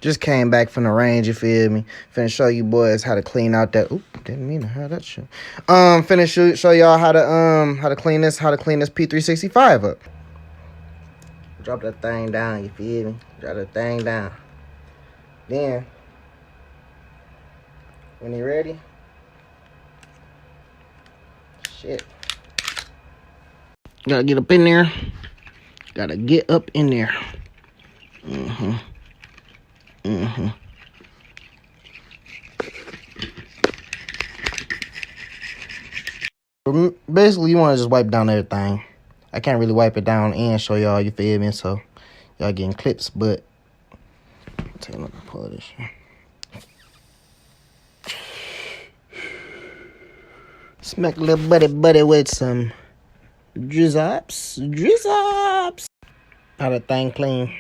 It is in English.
Just came back from the range, you feel me? Finna show you boys how to clean out that. Oop, didn't mean to have that shit. Finna show y'all how to clean this P365 up. Drop that thing down, you feel me? Drop that thing down. Then, when you ready, shit. Gotta get up in there. Gotta get up in there. Basically, you want to just wipe down everything. I can't really wipe it down and show y'all, you feel me? So, y'all getting clips, but take a look and pull this shit. Smack a little buddy with some drizzops. How that thing clean.